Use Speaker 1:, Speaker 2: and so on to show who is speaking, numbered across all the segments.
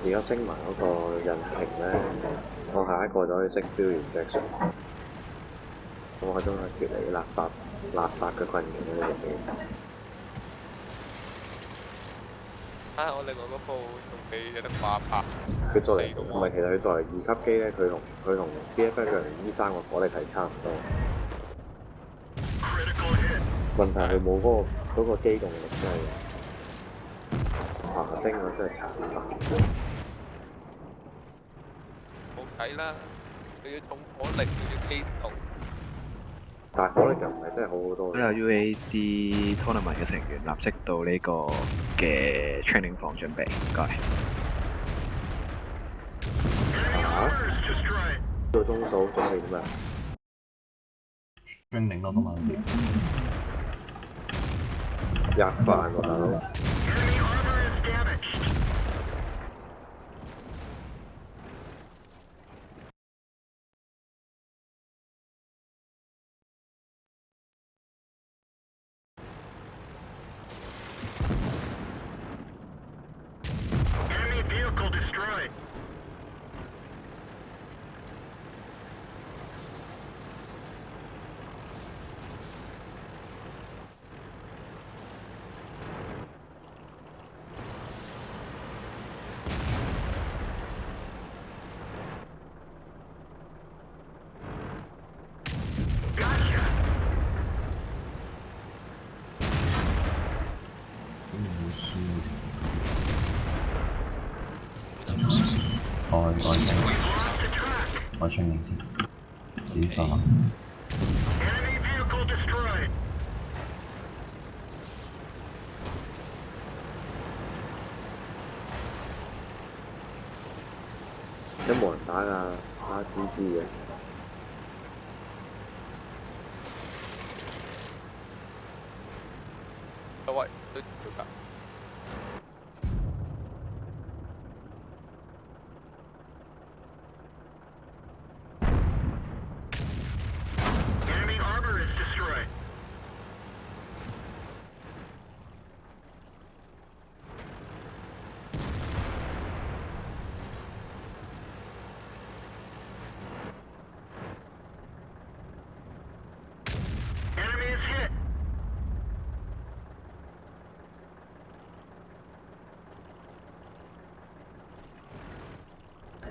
Speaker 1: 而家升埋嗰個引擎咧，我下一個就可以升 fuel injection，我都係脫離垃圾嘅困境喺入邊。
Speaker 2: 我另外嗰部仲未有得掛拍，
Speaker 1: 佢作為
Speaker 2: 4個
Speaker 1: 唔係，其實佢作為二級機咧，佢同 BF1 同 E3個火力係差唔多。問題佢冇嗰個機動力真係爬升啊，真係慘大。
Speaker 2: 冇睇啦，佢要重火力，佢要機動。
Speaker 1: 但係火力又唔係真係好好多。
Speaker 3: 所有 UAD tournament 嘅成員立即到呢個嘅 training 房準備，唔該。
Speaker 1: 到中數準備點啊
Speaker 4: training 咯，今晚
Speaker 1: 吔飯喎大佬。我 training 先，點化？有冇人打㗎？RGG 嘅。
Speaker 2: 喂，對對㗎。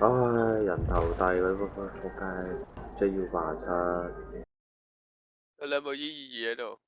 Speaker 1: 唉，人頭低嗰個仆街，JU87。
Speaker 2: 有兩部 E22喺度。